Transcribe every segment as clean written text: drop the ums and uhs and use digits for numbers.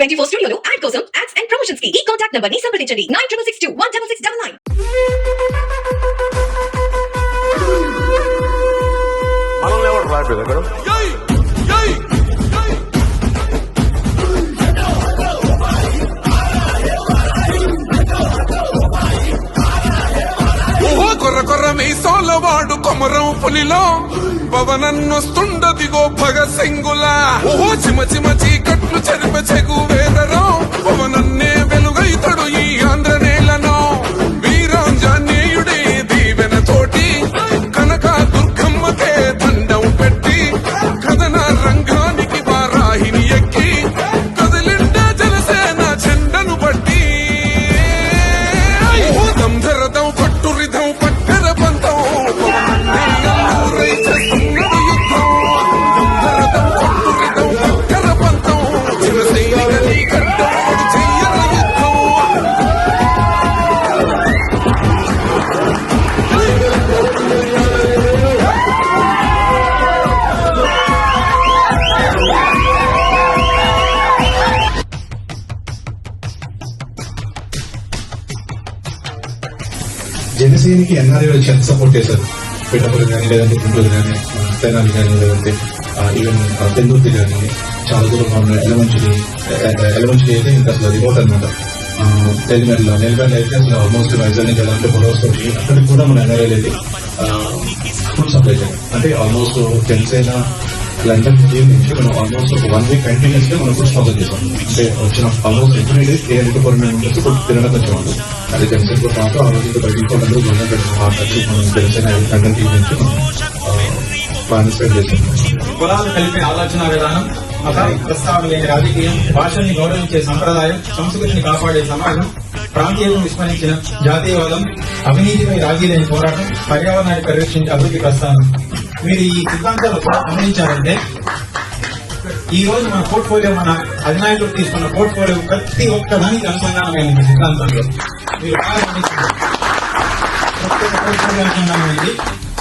24 స్టూడియోలో యాడ్ కోసం ads and promotions కి ఈ కాంటాక్ట్ నంబర్ ని సంప్రదించండి 9662166699. మనల్ని ఎవరు రాయలేదు అక్కడ కొర్ర కొర్ర మీసాల వాడు కొమరం పులిలో పవనన్నొస్తుండదిగో భగత్ సింగులా ఓహో చిమ చిమ చీకట్లు చెరిప చెగు వేదరో పవనన్నే వెలుగైతడు ఈ ఆంధ్ర నేలను వీరాంజనేయుడే దీవెన తోటి కనక దుర్గమ్మకే దండం పెట్టి కథన రంగానికి వారాహిని ఎక్కి కదిలిండ జనసేన జెండను బట్టి దంధరదం పట్టురిధం పట్టర పంతం జనసేనకి ఎన్ఆర్ఐ వచ్చి ఎంత సపోర్ట్ చేశారు. పిఠాపురం కానీ లేదంటే గుంటూరు కానీ తెనాలి కానీ లేదంటే ఈవెన్ పెందుర్తి కానీ చాలా దూరంగా ఉన్న ఎలమంచిలి అయితే ఇంకా అసలు రిమోట్ అనమాట. నెల్లిమెల్ల అయితే అసలు ఆల్మోస్ట్ వైజాగ్ నుంచి ఎలాంటి గొడవస్ వచ్చి అక్కడికి కూడా మన ఎన్ఆర్ఐ అయితే ఫుడ్ సప్లై చేయాలి. అంటే ఆల్మోస్ట్ జనసేన లండన్ నుంచి మనం ఆల్మోస్ట్ ఒక 1 వీక్ కంటిన్యూస్ గా మనం ఫుడ్ స్పాన్సర్ చేసాం. అంటే వచ్చిన almost every day 300 members food తినడం వచ్చేవాళ్ళు. అది జనసేన పాటు ఆ రోజు బయటికి అందరూ మనం జనసేన లండన్ టీం నుంచి పార్టిసిపేట్ చేసాం. కులాలు కలిపే ఆలోచన విధానం, ప్రస్తావన లేని రాజకీయం, భాషల్ని గౌరవించే సంప్రదాయం, సంస్కృతిని కాపాడే సమాజం, ప్రాంతీయం విస్మరించిన జాతీయవాదం, అవినీతిపై రాజీ లేని పోరాటం, పర్యావరణాన్ని పరిరక్షించే అభివృద్ధి ప్రస్థానం. మీరు ఈ సిద్ధాంతాలు గమనించారంటే ఈ రోజు మన పోర్ట్ఫోలియో, మన అధినాయకులు తీసుకున్న పోర్ట్ఫోలియో ప్రతి ఒక్క దానికి అనుసంధానమైనది సిద్ధాంతంలో. మీరు బాగా గమనించారు, ప్రత్యేక పోర్ట్ఫోలియో అనుసంధానమైంది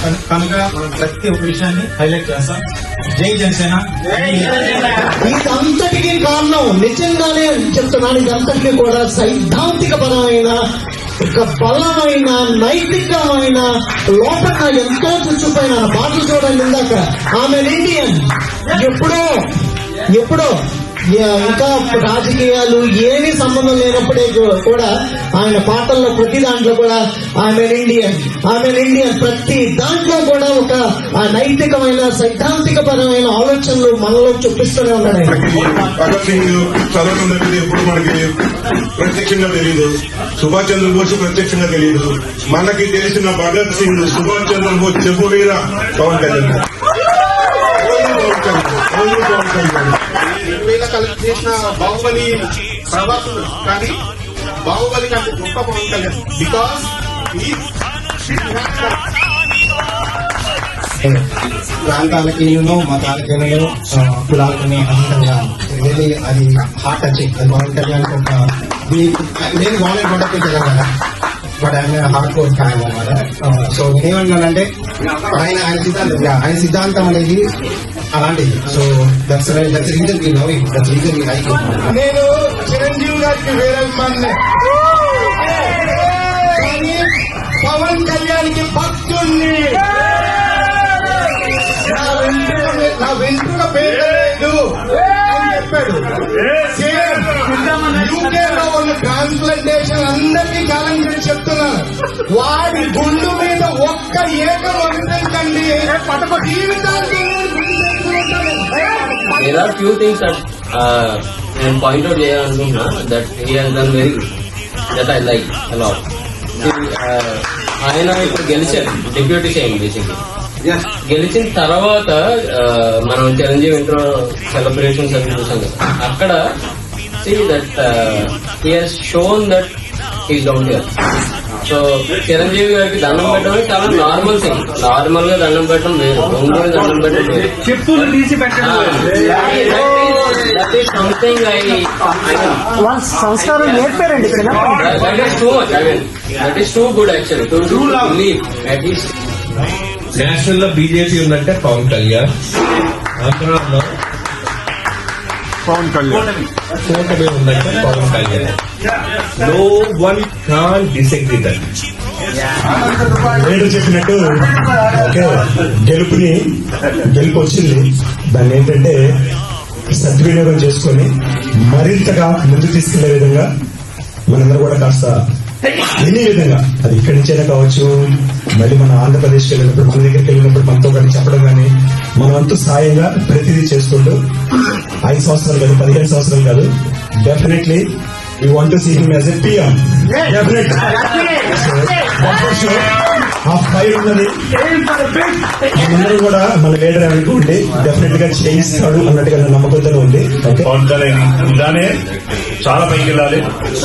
కనుక మనం ప్రతి ఒక్క విషయాన్ని హైలైట్ చేస్తాం. జై జనసేన. ఇదంతటికీ కారణం నిజంగానే చెప్తున్నాను, ఇదంతటికీ కూడా సైద్ధాంతిక పరమైన ఒక బలమైన నైతికమైన లోపల ఎంతో చుచ్చిపోయిన మాటలు చూడండి. ఇందాక ఆమె ఇండియన్ ఎప్పుడో ఇంకా రాజకీయాలు ఏమీ సంబంధం లేనప్పుడే కూడా ఆయన పాటల్లో ప్రతి దాంట్లో కూడా ఆమె ఇండియన్ ప్రతి దాంట్లో కూడా ఒక నైతికమైన సైద్ధాంతిక పరమైన ఆలోచనలు మనలో చూపిస్తూనే ఉన్నాడు. భగత్ సింగ్ చదవడం దగ్గర ఎప్పుడు మనకి ప్రత్యక్షంగా తెలియదు, సుభాష్ చంద్రబోస్ ప్రత్యక్షంగా తెలియదు. మనకి తెలిసిన భగత్ సింగ్, సుభాష్ చంద్రబోస్ చెప్పు మీద పవన్ కళ్యాణ్ కలిసి చేసిన బాహుబలి ప్రభాసులు కానీ బాహుబలి కంటే గొప్ప పవన్ కళ్యాణ్. బికాస్ ప్రాంతాలకి మతాలకి కులాలని అధికంగా వెళ్ళి అది హార్ట్ టచింగ్. అది పవన్ కళ్యాణ్ ఒక నేను బాగా పడకపోతే కదా, బట్ ఆయన హార్డ్ కోర్ ఫ్యాన్ అన్నమాట. సో నేనేమన్నానంటే ఆయన సిద్ధాంతం అనేది అలాంటిది. So that's reason we love him, that's reason we like him. నేను చిరంజీవి గారికి వేరే కానీ పవన్ కళ్యాణ్ కి భక్తుల్ని. నా వెంట్రుక పేరు అని చెప్పాడు. యూకేలో ఉన్న ట్రాన్స్ప్లాంటేషన్ అందరికీ ఛాలెంజ్ చేసి చెప్తున్నాను, వాడి గుండు మీద ఒక్క ఏకం వంటండి జీవితానికి. There are few things that I point out here that he has done very good, that I like a lot. ఆయన ఇప్పుడు గెలిచారు డిప్యూటీ సీఎం. బేసిక్లీ గెలిచిన తర్వాత మనం చిరంజీవి ఇంట్రో సెలబ్రేషన్స్ అని చూసాం కదా, అక్కడ see that he has shown that he is down here. So Chiranjeevi గారికి దండం పెట్టడం చాలా నార్మల్ థింగ్. నార్మల్ గా దండం పెట్టడం వేరు, ఒంగోలు దండం పెట్టడం వేరు. చెప్పులు తీసి పెట్టడం సంథింగ్ సంస్కారం నేర్పారండి. That is too much. I mean that is too good actually to leave at least. National లో బీజేపీ ఉందంటే పవన్ కళ్యాణ్, ఆంధ్రాలో పవన్ కళ్యాణ్. కూటమి ఉందంటే Pawan Kalyan. No one can disagree that. Leader చెప్పినట్టు ఓకే, గెలుపు వచ్చింది. దాన్ని ఏంటంటే సద్వినియోగం చేసుకొని మరింతగా ముందుకు తీసుకెళ్లే విధంగా మనందరూ కూడా కాస్త ఎన్ని విధంగా, అది ఇక్కడి నుంచైనా కావచ్చు, మళ్ళీ మన ఆంధ్రప్రదేశ్కి వెళ్ళినప్పుడు, మన దగ్గరికి వెళ్ళినప్పుడు మనతో కానీ చెప్పడం కానీ, మన వంతు సాయంగా ప్రతిదీ చేసుకుంటూ 5 సంవత్సరాలు కాదు, 15 సంవత్సరాలు కాదు, definitely we want to see him as a PM. Definitely. So, that's for sure. ఆ ఫైర్ ఉన్నది. మనందరూ కూడా మన లీడర్ అనుకోండి డెఫినెట్ గా చేయిస్తాడు అన్నట్టుగా నమ్మకంతో ఉంది. పవన్ కళ్యాణ్ ఇలానే చాలా పైకి వెళ్ళాలి.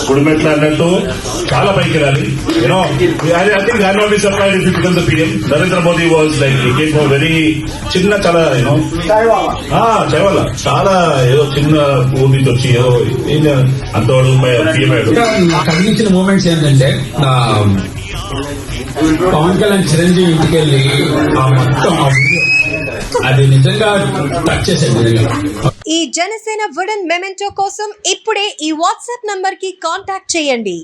గుడిమెట్లు అన్నట్టు చాలా పైకి వెళ్ళాలి. You know I think I not be surprised if he becomes the PM. Narendra Modi was like he came from very చిన్న, చాలా యూనో చైవాల చాలా ఏదో చిన్న ఊరి నుంచి వచ్చి ఏదో అంతవాడు పిఎం అయ్యాడు. నాకు అనిపించిన మూమెంట్స్ ఏంటంటే పవన్ కళ్యాణ్ చిరంజీవి ఇంటికి వెళ్ళి ఆ మొత్తం అది నిజంగా టచ్ చేసేది నిజంగా. ఈ జనసేన వుడెన్ మెమెంటో కోసం ఇప్పుడే ఈ వాట్సాప్ నంబర్ కి కాంటాక్ట్ చేయండి.